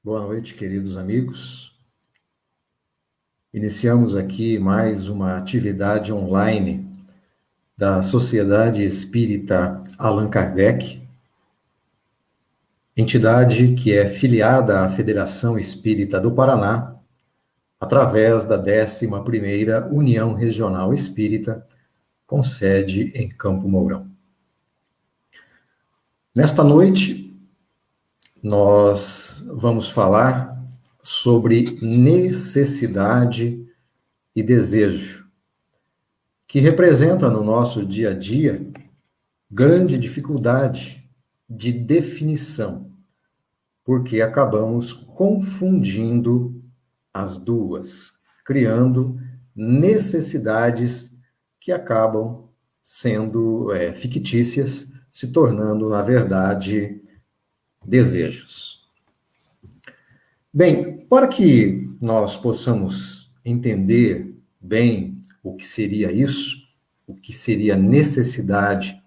Boa noite, queridos amigos. Iniciamos aqui mais uma atividade online da Sociedade Espírita Allan Kardec, entidade que é filiada à Federação Espírita do Paraná, através da 11ª União Regional Espírita, com sede em Campo Mourão. Nesta noite, nós vamos falar sobre necessidade e desejo, que representa no nosso dia a dia grande dificuldade de definição, porque acabamos confundindo as duas, criando necessidades que acabam sendo fictícias, se tornando, na verdade, desejos. Bem, para que nós possamos entender bem o que seria isso, o que seria necessidade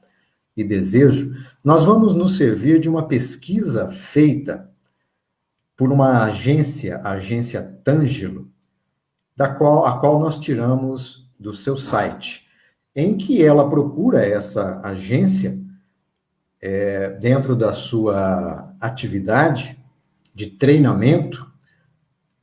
e desejo, nós vamos nos servir de uma pesquisa feita por uma agência, a agência Tângelo, a qual nós tiramos do seu site, em que ela procura essa agência, dentro da sua atividade de treinamento,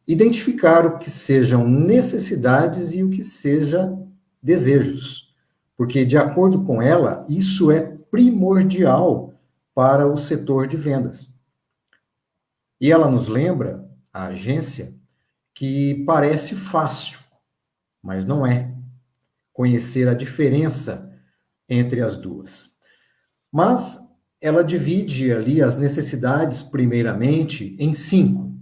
identificar o que sejam necessidades e o que seja desejos, porque, de acordo com ela, isso é primordial para o setor de vendas. E ela nos lembra, a agência, que parece fácil, mas não é, conhecer a diferença entre as duas. Mas ela divide ali as necessidades, primeiramente, em 5.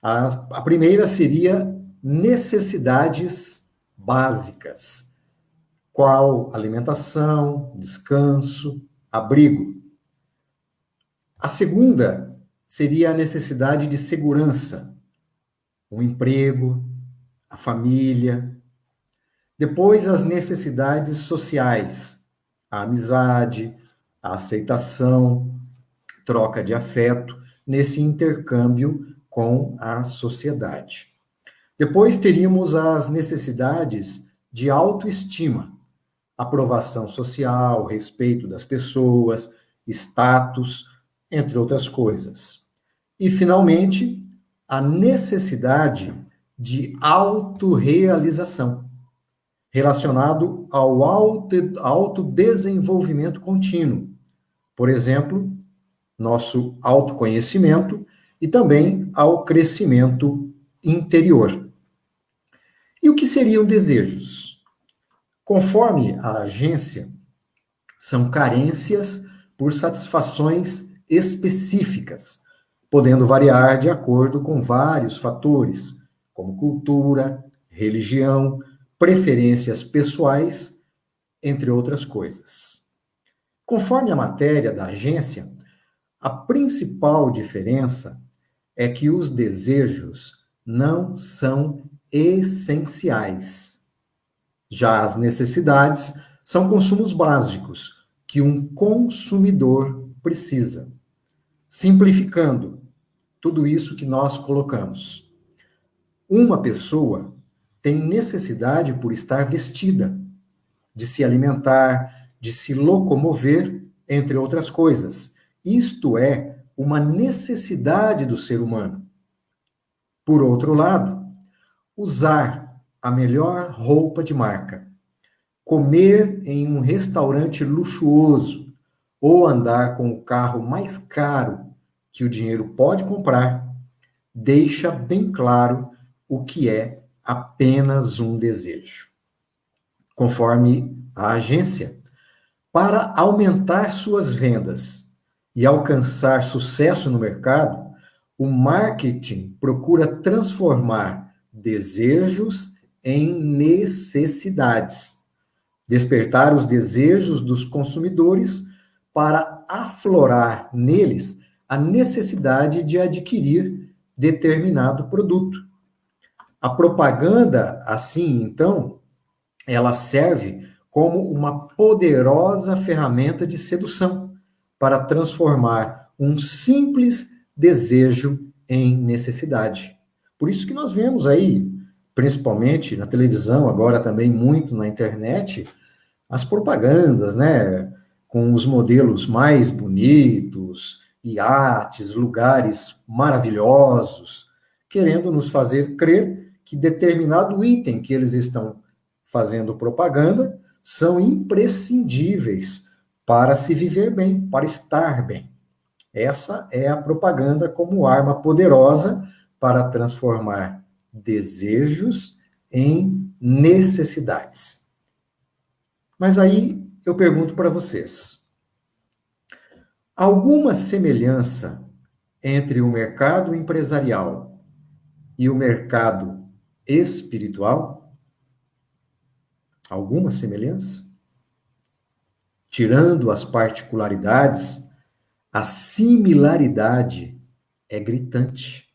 A primeira seria necessidades básicas, qual alimentação, descanso, abrigo. A segunda seria a necessidade de segurança, um emprego, a família. Depois, as necessidades sociais, a amizade, a aceitação, troca de afeto, nesse intercâmbio com a sociedade. Depois teríamos as necessidades de autoestima, aprovação social, respeito das pessoas, status, entre outras coisas. E, finalmente, a necessidade de autorrealização, relacionado ao autodesenvolvimento contínuo. Por exemplo, nosso autoconhecimento e também ao crescimento interior. E o que seriam desejos? Conforme a agência, são carências por satisfações específicas, podendo variar de acordo com vários fatores, como cultura, religião, preferências pessoais, entre outras coisas. Conforme a matéria da agência, a principal diferença é que os desejos não são essenciais. Já as necessidades são consumos básicos que um consumidor precisa. Simplificando tudo isso que nós colocamos. Uma pessoa tem necessidade por estar vestida, de se alimentar, de se locomover, entre outras coisas. Isto é uma necessidade do ser humano. Por outro lado, usar a melhor roupa de marca, comer em um restaurante luxuoso ou andar com o carro mais caro que o dinheiro pode comprar, deixa bem claro o que é apenas um desejo. Conforme a agência, para aumentar suas vendas e alcançar sucesso no mercado, o marketing procura transformar desejos em necessidades, despertar os desejos dos consumidores para aflorar neles a necessidade de adquirir determinado produto. A propaganda, assim, então, ela serve como uma poderosa ferramenta de sedução para transformar um simples desejo em necessidade. Por isso que nós vemos aí, principalmente na televisão, agora também muito na internet, as propagandas, né? Com os modelos mais bonitos, iates, lugares maravilhosos, querendo nos fazer crer que determinado item que eles estão fazendo propaganda são imprescindíveis para se viver bem, para estar bem. Essa é a propaganda como arma poderosa para transformar desejos em necessidades. Mas aí eu pergunto para vocês: alguma semelhança entre o mercado empresarial e o mercado espiritual? Alguma semelhança? Tirando as particularidades, a similaridade é gritante.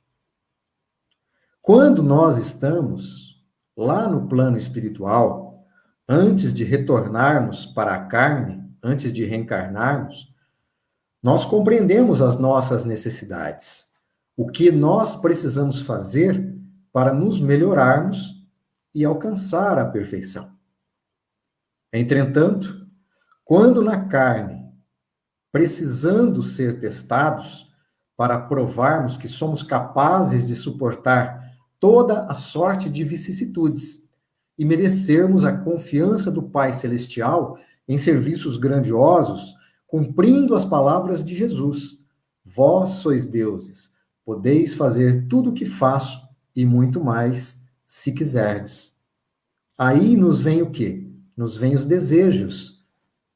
Quando nós estamos lá no plano espiritual, antes de retornarmos para a carne, antes de reencarnarmos, nós compreendemos as nossas necessidades, o que nós precisamos fazer para nos melhorarmos e alcançar a perfeição. Entretanto, quando na carne, precisando ser testados para provarmos que somos capazes de suportar toda a sorte de vicissitudes e merecermos a confiança do Pai Celestial em serviços grandiosos, cumprindo as palavras de Jesus: vós sois deuses, podeis fazer tudo o que faço e muito mais, se quiserdes. Aí nos vem o quê? Nos vem os desejos,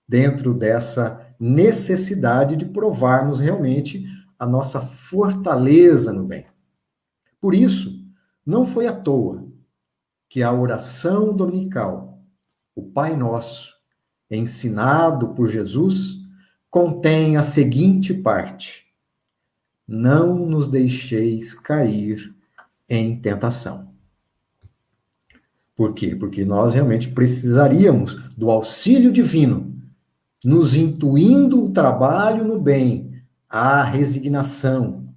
dentro dessa necessidade de provarmos realmente a nossa fortaleza no bem. Por isso, não foi à toa que a oração dominical, o Pai Nosso, ensinado por Jesus, contém a seguinte parte: não nos deixeis cair em tentação. Por quê? Porque nós realmente precisaríamos do auxílio divino, nos intuindo o trabalho no bem, a resignação,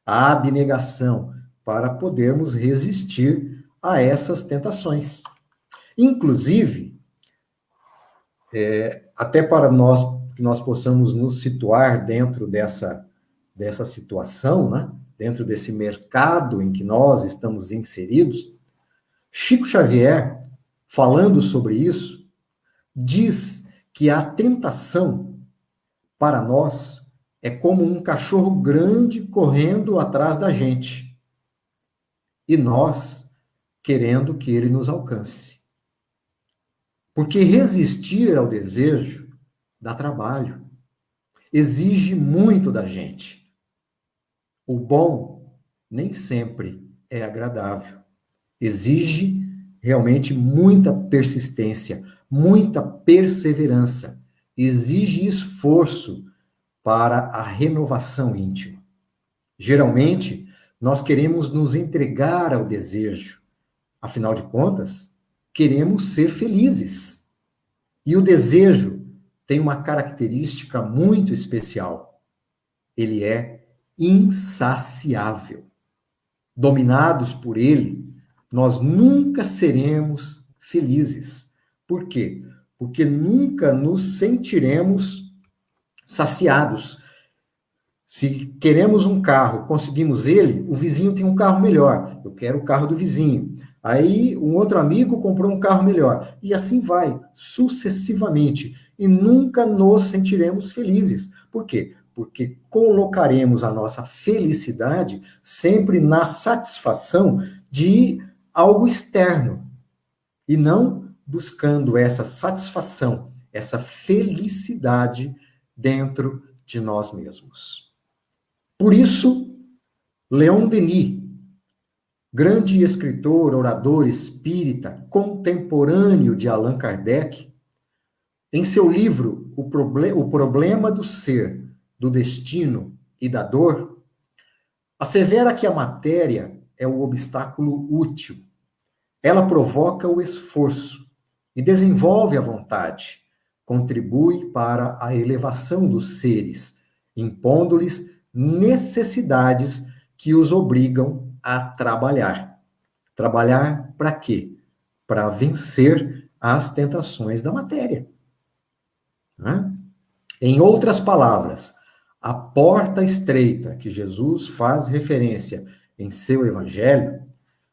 a abnegação, para podermos resistir a essas tentações. Inclusive, até para nós, que nós possamos nos situar dentro dessa situação, né? Dentro desse mercado em que nós estamos inseridos, Chico Xavier, falando sobre isso, diz que a tentação, para nós, é como um cachorro grande correndo atrás da gente, e nós querendo que ele nos alcance. Porque resistir ao desejo dá trabalho, exige muito da gente. O bom nem sempre é agradável. Exige realmente muita persistência, muita perseverança. Exige esforço para a renovação íntima. Geralmente, nós queremos nos entregar ao desejo. Afinal de contas, queremos ser felizes. E o desejo tem uma característica muito especial. Ele é insaciável. Dominados por ele, nós nunca seremos felizes. Por quê? Porque nunca nos sentiremos saciados. Se queremos um carro, conseguimos ele, o vizinho tem um carro melhor. Eu quero o carro do vizinho. Aí um outro amigo comprou um carro melhor. E assim vai, sucessivamente. E nunca nos sentiremos felizes. Por quê? Porque colocaremos a nossa felicidade sempre na satisfação de algo externo. E não buscando essa satisfação, essa felicidade dentro de nós mesmos. Por isso, Leon Denis, grande escritor, orador espírita, contemporâneo de Allan Kardec, em seu livro O Problema do Ser, do Destino e da Dor, assevera que a matéria é o obstáculo útil. Ela provoca o esforço e desenvolve a vontade, contribui para a elevação dos seres, impondo-lhes necessidades que os obrigam a trabalhar. Trabalhar para quê? Para vencer as tentações da matéria. Né? Em outras palavras, a porta estreita que Jesus faz referência em seu evangelho,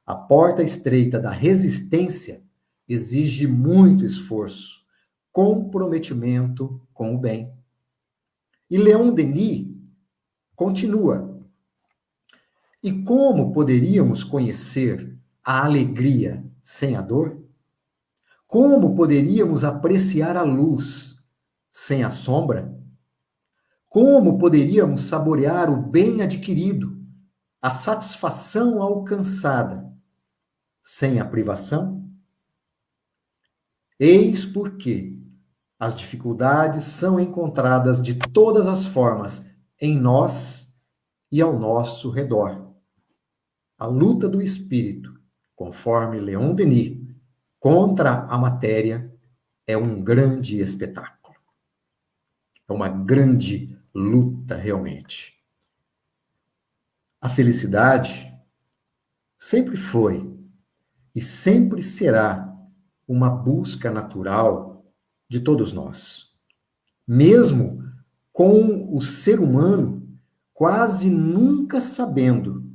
a porta estreita da resistência, exige muito esforço, comprometimento com o bem. E Leon Denis continua: e como poderíamos conhecer a alegria sem a dor? Como poderíamos apreciar a luz sem a sombra? Como poderíamos saborear o bem adquirido, a satisfação alcançada, sem a privação? Eis porque as dificuldades são encontradas de todas as formas em nós e ao nosso redor. A luta do espírito, conforme Leon Denis, contra a matéria é um grande espetáculo. É uma grande luta, realmente. A felicidade sempre foi e sempre será uma busca natural de todos nós. Mesmo com o ser humano quase nunca sabendo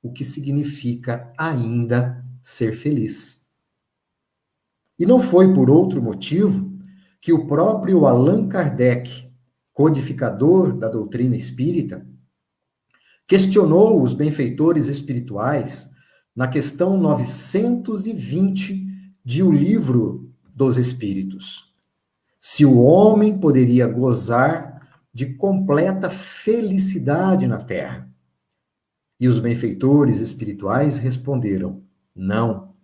o que significa ainda ser feliz. E não foi por outro motivo que o próprio Allan Kardec, codificador da doutrina espírita, questionou os benfeitores espirituais na questão 920 de O Livro dos Espíritos. Se o homem poderia gozar de completa felicidade na Terra. E os benfeitores espirituais responderam: não,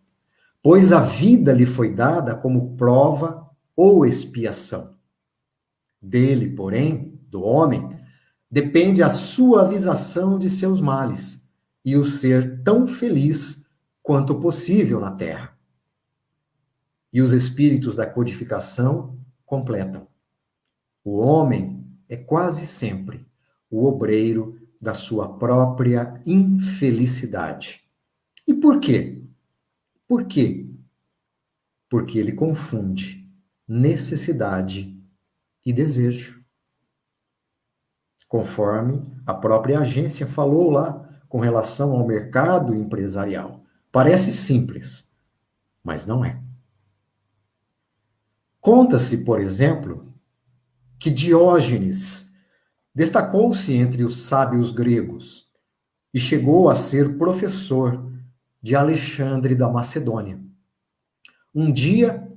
pois a vida lhe foi dada como prova ou expiação. Dele, porém, do homem, depende a suavização de seus males e o ser tão feliz quanto possível na Terra. E os espíritos da codificação completam: o homem é quase sempre o obreiro da sua própria infelicidade. E por quê? Por quê? Porque ele confunde necessidade e desejo. Conforme a própria agência falou lá com relação ao mercado empresarial. Parece simples, mas não é. Conta-se, por exemplo, que Diógenes destacou-se entre os sábios gregos e chegou a ser professor de Alexandre da Macedônia. Um dia,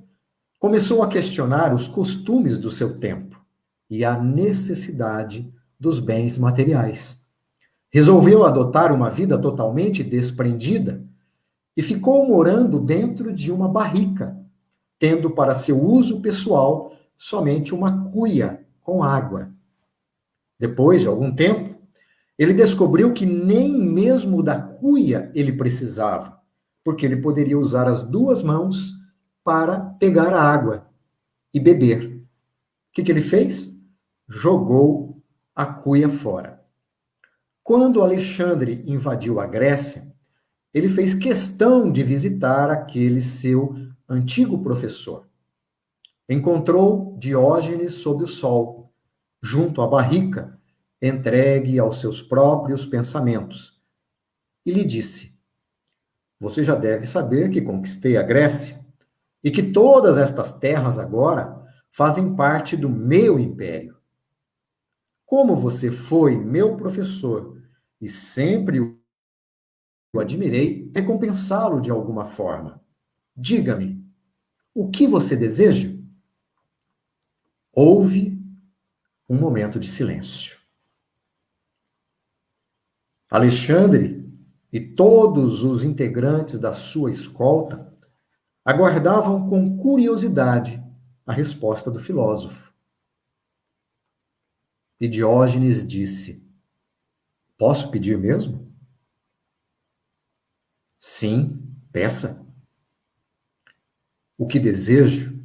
começou a questionar os costumes do seu tempo e a necessidade dos bens materiais. Resolveu adotar uma vida totalmente desprendida e ficou morando dentro de uma barrica, tendo para seu uso pessoal somente uma cuia com água. Depois de algum tempo, ele descobriu que nem mesmo da cuia ele precisava, porque ele poderia usar as duas mãos para pegar a água e beber. O que ele fez? Jogou a cuia fora. Quando Alexandre invadiu a Grécia, ele fez questão de visitar aquele seu antigo professor. Encontrou Diógenes sob o sol, junto à barrica, entregue aos seus próprios pensamentos, e lhe disse: você já deve saber que conquistei a Grécia e que todas estas terras agora fazem parte do meu império. Como você foi meu professor e sempre o admirei, recompensá-lo de alguma forma. Diga-me, o que você deseja? Houve um momento de silêncio. Alexandre e todos os integrantes da sua escolta aguardavam com curiosidade a resposta do filósofo. E Diógenes disse: posso pedir mesmo? Sim, peça. O que desejo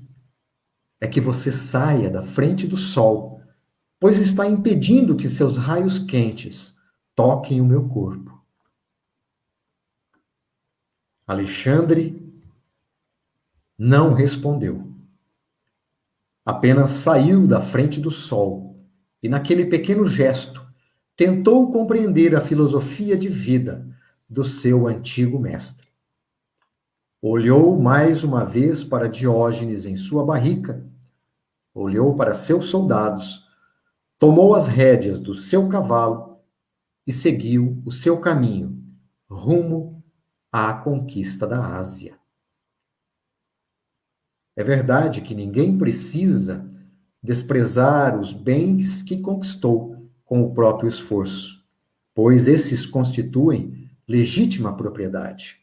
é que você saia da frente do sol, pois está impedindo que seus raios quentes toquem o meu corpo. Alexandre não respondeu. Apenas saiu da frente do sol e, naquele pequeno gesto, tentou compreender a filosofia de vida do seu antigo mestre. Olhou mais uma vez para Diógenes em sua barrica, olhou para seus soldados, tomou as rédeas do seu cavalo e seguiu o seu caminho rumo à conquista da Ásia. É verdade que ninguém precisa desprezar os bens que conquistou com o próprio esforço, pois esses constituem legítima propriedade.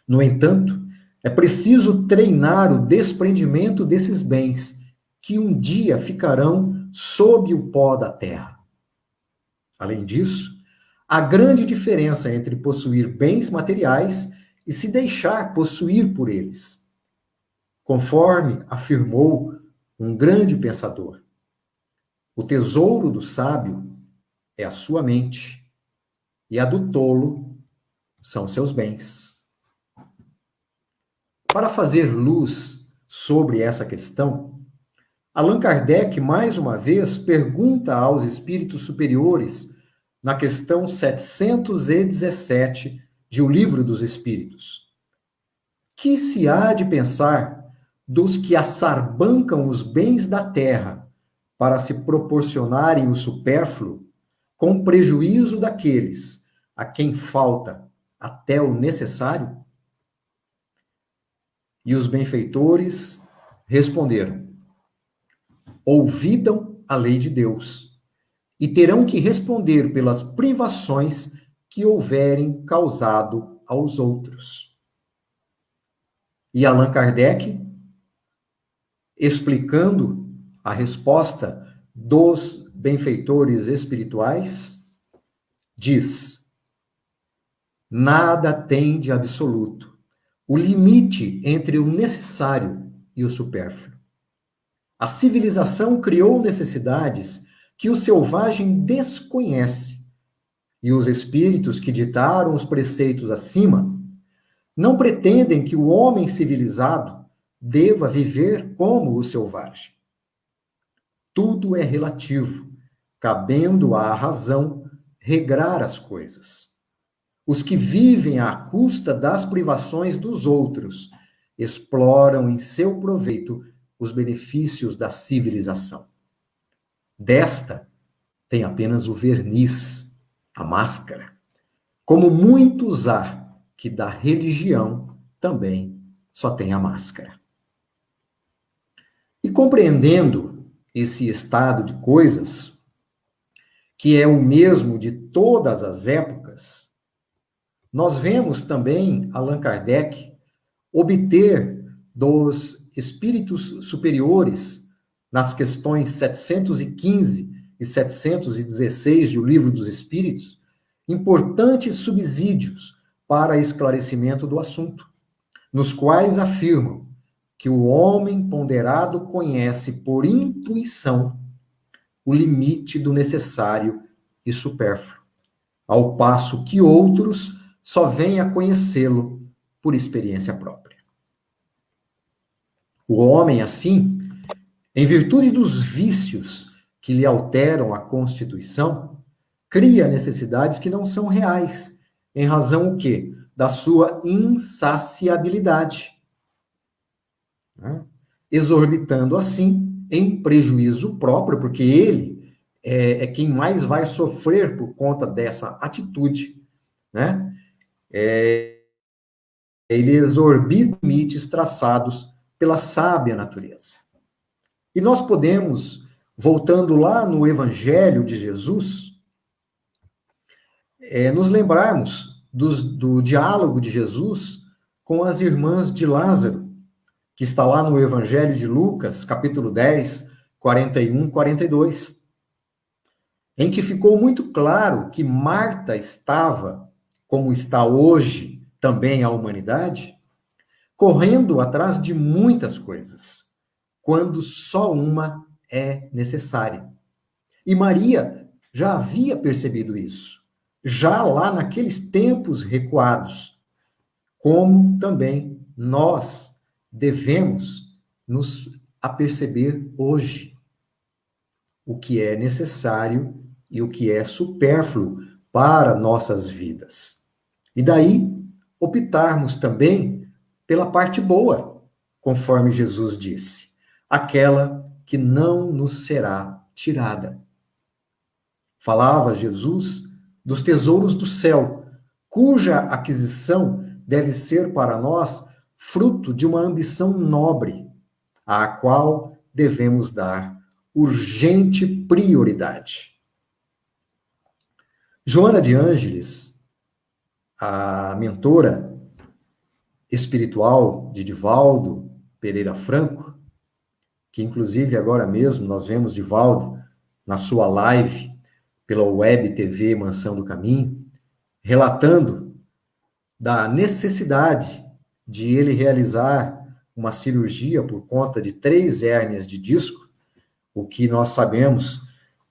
No entanto, é preciso treinar o desprendimento desses bens, que um dia ficarão sob o pó da terra. Além disso, há grande diferença entre possuir bens materiais e se deixar possuir por eles. Conforme afirmou um grande pensador, o tesouro do sábio é a sua mente, e a do tolo são seus bens. Para fazer luz sobre essa questão, Allan Kardec, mais uma vez, pergunta aos espíritos superiores, na questão 717 de O Livro dos Espíritos: que se há de pensar dos que assarbancam os bens da terra para se proporcionarem o supérfluo, com prejuízo daqueles a quem falta até o necessário? E os benfeitores responderam: ouvidam a lei de Deus e terão que responder pelas privações que houverem causado aos outros. E Allan Kardec, explicando a resposta dos benfeitores espirituais, diz: nada tem de absoluto o limite entre o necessário e o supérfluo. A civilização criou necessidades que o selvagem desconhece, e os espíritos que ditaram os preceitos acima não pretendem que o homem civilizado deva viver como o selvagem. Tudo é relativo, cabendo à razão regrar as coisas. Os que vivem à custa das privações dos outros exploram em seu proveito os benefícios da civilização. Desta tem apenas o verniz, a máscara, como muitos há que da religião também só tem a máscara. E compreendendo esse estado de coisas, que é o mesmo de todas as épocas, nós vemos também Allan Kardec obter dos espíritos superiores, nas questões 715 e 716 de O Livro dos Espíritos, importantes subsídios para esclarecimento do assunto, nos quais afirmam que o homem ponderado conhece por intuição o limite do necessário e supérfluo, ao passo que outros só vêm a conhecê-lo por experiência própria. O homem, assim, em virtude dos vícios que lhe alteram a constituição, cria necessidades que não são reais, em razão o quê? Da sua insaciabilidade, né? Exorbitando assim em prejuízo próprio, porque ele é quem mais vai sofrer por conta dessa atitude, né? Ele exorbita limites traçados pela sábia natureza. E nós podemos, voltando lá no Evangelho de Jesus, nos lembrarmos do diálogo de Jesus com as irmãs de Lázaro, que está lá no Evangelho de Lucas, capítulo 10, 41, 42, em que ficou muito claro que Marta estava, como está hoje também a humanidade, correndo atrás de muitas coisas, quando só uma é necessária. E Maria já havia percebido isso, já lá naqueles tempos recuados, como também nós devemos nos aperceber hoje o que é necessário e o que é supérfluo para nossas vidas. E daí, optarmos também pela parte boa, conforme Jesus disse, aquela que não nos será tirada. Falava Jesus dos tesouros do céu, cuja aquisição deve ser para nós fruto de uma ambição nobre, à qual devemos dar urgente prioridade. Joana de Ângeles, a mentora espiritual de Divaldo Pereira Franco, que inclusive agora mesmo nós vemos Divaldo na sua live pela Web TV Mansão do Caminho, relatando da necessidade de ele realizar uma cirurgia por conta de 3 hérnias de disco, o que nós sabemos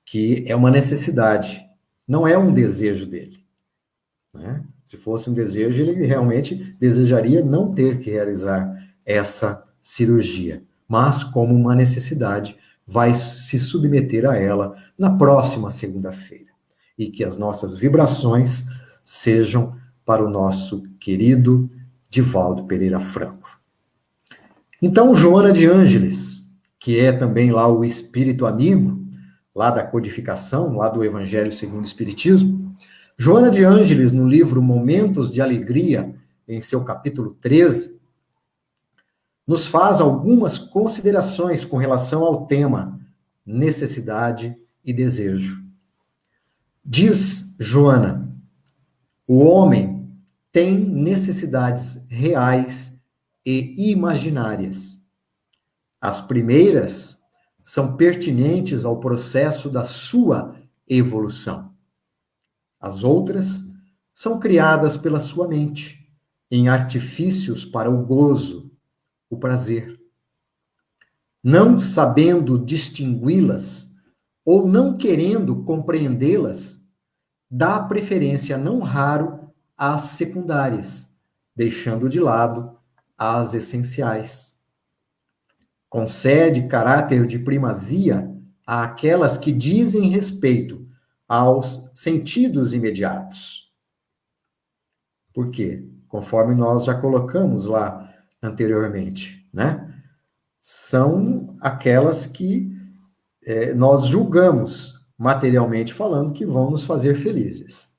que é uma necessidade, não é um desejo dele, né? Se fosse um desejo, ele realmente desejaria não ter que realizar essa cirurgia, mas como uma necessidade, vai se submeter a ela na próxima segunda-feira. E que as nossas vibrações sejam para o nosso querido Divaldo Pereira Franco. Então, Joana de Ângeles, que é também lá o espírito amigo, lá da codificação, lá do Evangelho segundo o Espiritismo, Joana de Ângeles, no livro Momentos de Alegria, em seu capítulo 13, nos faz algumas considerações com relação ao tema necessidade e desejo. Diz Joana, o homem tem necessidades reais e imaginárias. As primeiras são pertinentes ao processo da sua evolução. As outras são criadas pela sua mente, em artifícios para o gozo, o prazer. Não sabendo distingui-las ou não querendo compreendê-las, dá preferência não raro às secundárias, deixando de lado as essenciais. Concede caráter de primazia àquelas que dizem respeito aos sentidos imediatos. Por quê? Conforme nós já colocamos lá anteriormente, né? São aquelas que nós julgamos, materialmente falando, que vão nos fazer felizes,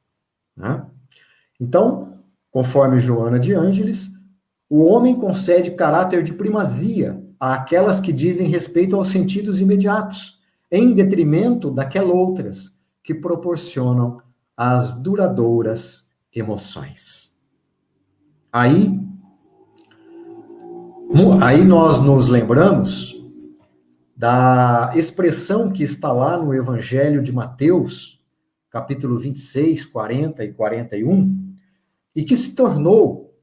né? Então, conforme Joana de Ângeles, o homem concede caráter de primazia àquelas que dizem respeito aos sentidos imediatos, em detrimento daquelas outras que proporcionam as duradouras emoções. Aí nós nos lembramos da expressão que está lá no Evangelho de Mateus, capítulo 26, 40 e 41, e que se tornou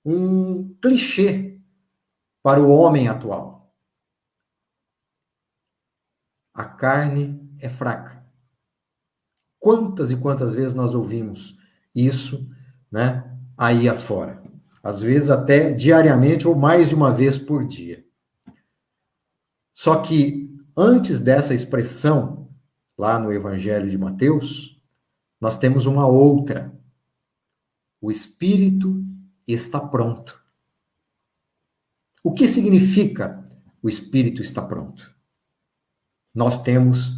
um clichê para o homem atual. A carne é fraca. Quantas e quantas vezes nós ouvimos isso, né, aí afora? Às vezes até diariamente ou mais de uma vez por dia. Só que antes dessa expressão, lá no Evangelho de Mateus, nós temos uma outra. O espírito está pronto. O que significa o espírito está pronto? Nós temos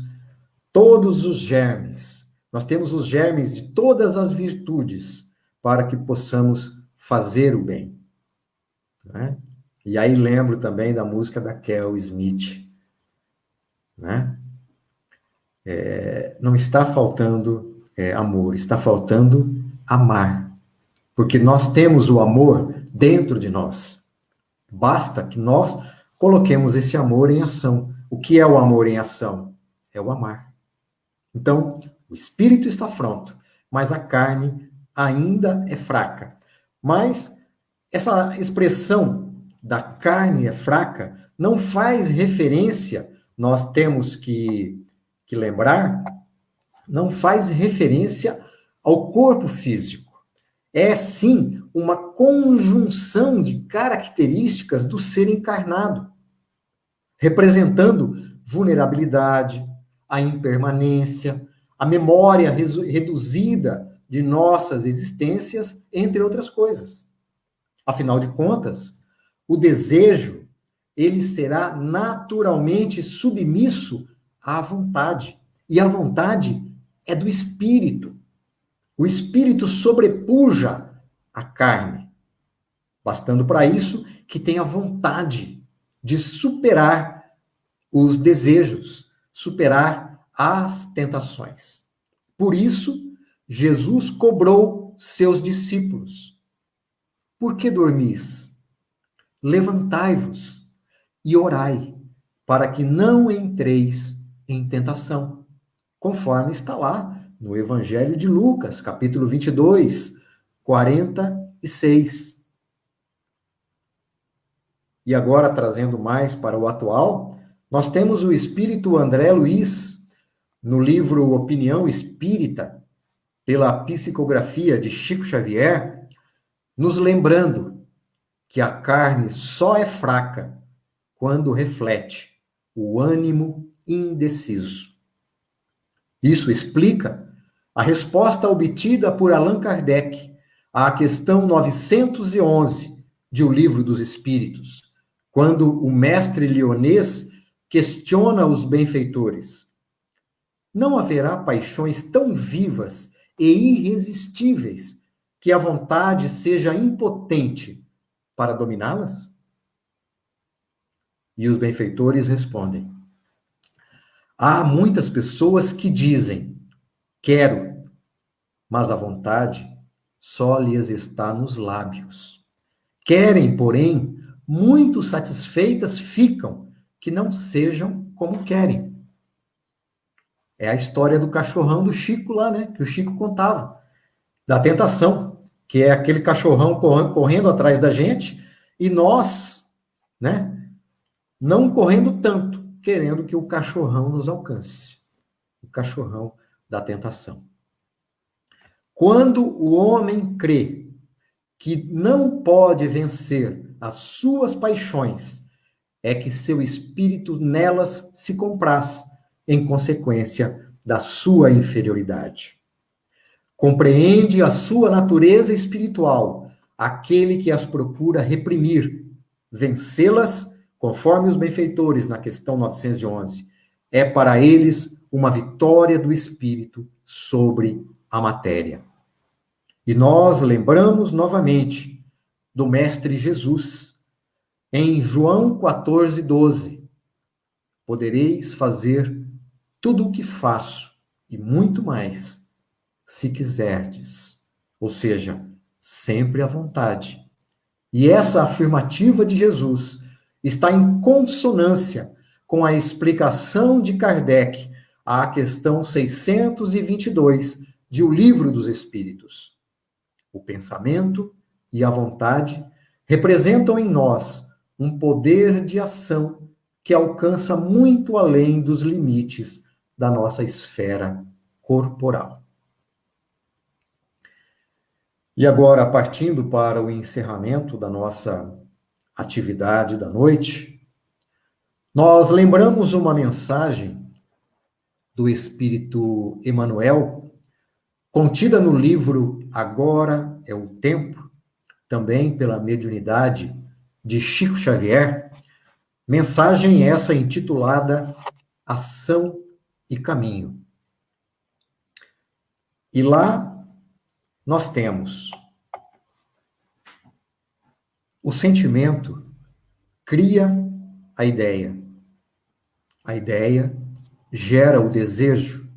todos os germes. Nós temos os germes de todas as virtudes para que possamos fazer o bem, né? E aí lembro também da música da Kel Smith, né? Não está faltando amor, está faltando amar. Porque nós temos o amor dentro de nós. Basta que nós coloquemos esse amor em ação. O que é o amor em ação? É o amar. Então, o espírito está pronto, mas a carne ainda é fraca. Mas essa expressão da carne é fraca não faz referência, nós temos que lembrar, não faz referência ao corpo físico. É sim uma conjunção de características do ser encarnado, representando vulnerabilidade, a impermanência, a memória reduzida de nossas existências, entre outras coisas. Afinal de contas, o desejo, ele será naturalmente submisso à vontade. E a vontade é do espírito. O espírito sobrepuja a carne. Bastando para isso que tenha vontade de superar os desejos, superar as tentações. Por isso, Jesus cobrou seus discípulos: por que dormis? Levantai-vos e orai, para que não entreis em tentação. Conforme está lá no Evangelho de Lucas, capítulo 22, 46. E agora, trazendo mais para o atual, nós temos o espírito André Luiz, no livro Opinião Espírita, pela psicografia de Chico Xavier, nos lembrando que a carne só é fraca quando reflete o ânimo indeciso. Isso explica a resposta obtida por Allan Kardec à questão 911 de O Livro dos Espíritos, quando o mestre Lyonês questiona os benfeitores: não haverá paixões tão vivas e irresistíveis que a vontade seja impotente para dominá-las? E os benfeitores respondem: há muitas pessoas que dizem, quero, mas a vontade só lhes está nos lábios. Querem, porém, muito satisfeitas ficam, que não sejam como querem. É a história do cachorrão do Chico lá, né? Que o Chico contava. Da tentação, que é aquele cachorrão correndo atrás da gente e nós, né? Não correndo tanto, querendo que o cachorrão nos alcance. O cachorrão da tentação. Quando o homem crê que não pode vencer as suas paixões, é que seu espírito nelas se compraz, em consequência da sua inferioridade. Compreende a sua natureza espiritual, aquele que as procura reprimir, vencê-las, conforme os benfeitores na questão 911, é para eles uma vitória do espírito sobre a matéria. E nós lembramos novamente do Mestre Jesus, em João 14:12. Podereis fazer tudo o que faço e muito mais, se quiserdes. Ou seja, sempre à vontade. E essa afirmativa de Jesus está em consonância com a explicação de Kardec à questão 622 de O Livro dos Espíritos. O pensamento e a vontade representam em nós um poder de ação que alcança muito além dos limites da nossa esfera corporal. E agora, partindo para o encerramento da nossa atividade da noite, nós lembramos uma mensagem do Espírito Emmanuel, contida no livro Agora é o Tempo, também pela mediunidade de Chico Xavier, mensagem essa intitulada Ação e Caminho. E lá nós temos: o sentimento cria a ideia gera o desejo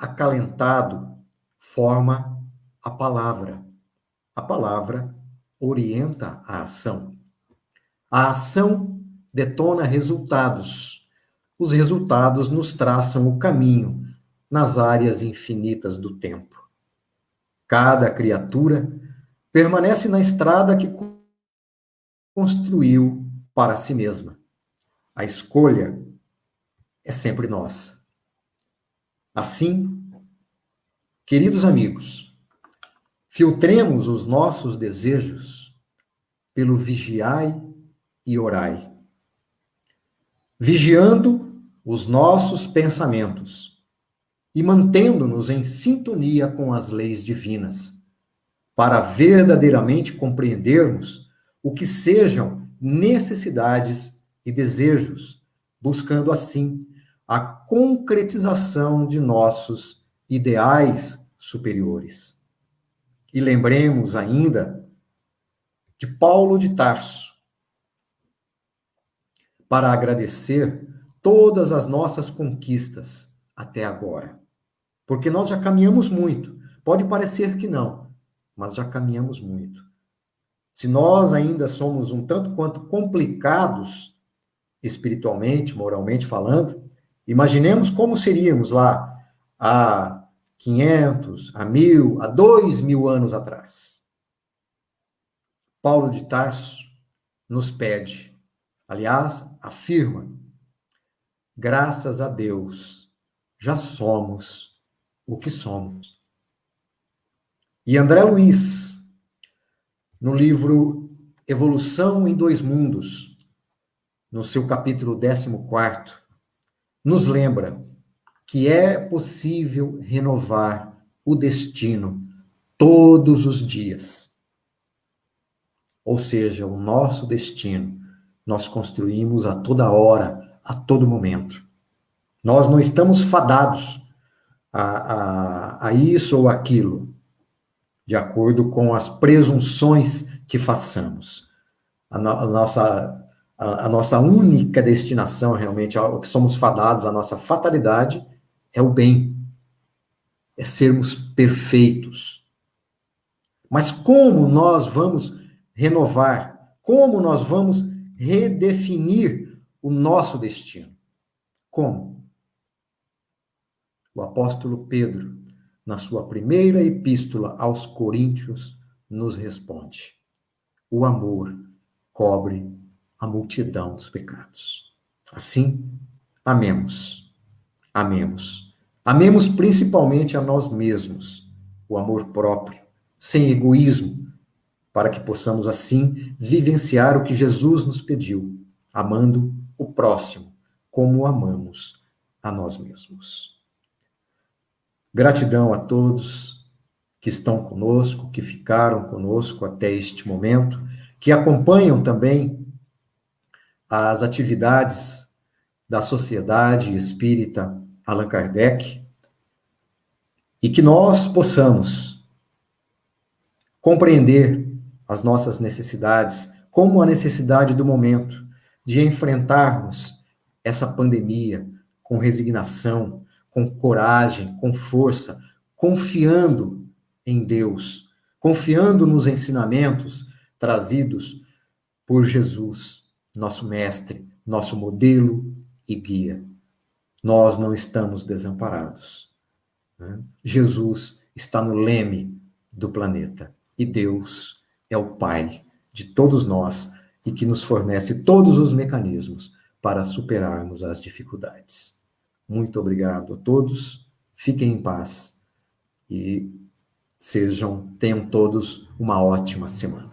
acalentado forma a palavra orienta a ação detona resultados, os resultados nos traçam o caminho nas áreas infinitas do tempo. Cada criatura permanece na estrada que construiu para si mesma. A escolha é sempre nossa. Assim, queridos amigos, Filtremos os nossos desejos pelo vigiai e orai, vigiando os nossos pensamentos e mantendo-nos em sintonia com as leis divinas, para verdadeiramente compreendermos o que sejam necessidades e desejos, buscando assim a concretização de nossos ideais superiores. E lembremos ainda de Paulo de Tarso, para agradecer todas as nossas conquistas até agora. Porque nós já caminhamos muito. Pode parecer que não, mas já caminhamos muito. Se nós ainda somos um tanto quanto complicados, espiritualmente, moralmente falando, imaginemos como seríamos lá há 500, há 1000, há 2000 anos atrás. Paulo de Tarso nos pede, aliás, afirma, graças a Deus, já somos o que somos. E André Luiz, no livro Evolução em Dois Mundos, no seu capítulo 14º, nos lembra que é possível renovar o destino todos os dias. Ou seja, o nosso destino nós construímos a toda hora, a todo momento. Nós não estamos fadados a isso ou aquilo, de acordo com as presunções que façamos. A nossa única destinação, realmente, o que somos fadados, a nossa fatalidade, é o bem, é sermos perfeitos. Mas como nós vamos renovar, como nós vamos redefinir o nosso destino? Como? O apóstolo Pedro, na sua primeira epístola aos Coríntios, nos responde: o amor cobre a multidão dos pecados. Assim, amemos. Amemos. Amemos principalmente a nós mesmos, o amor próprio, sem egoísmo, para que possamos assim vivenciar o que Jesus nos pediu, amando o próximo, como amamos a nós mesmos. Gratidão a todos que estão conosco, que ficaram conosco até este momento, que acompanham também as atividades da Sociedade Espírita Allan Kardec, e que nós possamos compreender as nossas necessidades, como a necessidade do momento de enfrentarmos essa pandemia com resignação, com coragem, com força, confiando em Deus, confiando nos ensinamentos trazidos por Jesus, nosso mestre, nosso modelo e guia. Nós não estamos desamparados, né? Jesus está no leme do planeta e Deus é o Pai de todos nós e que nos fornece todos os mecanismos para superarmos as dificuldades. Muito obrigado a todos, fiquem em paz e tenham todos uma ótima semana.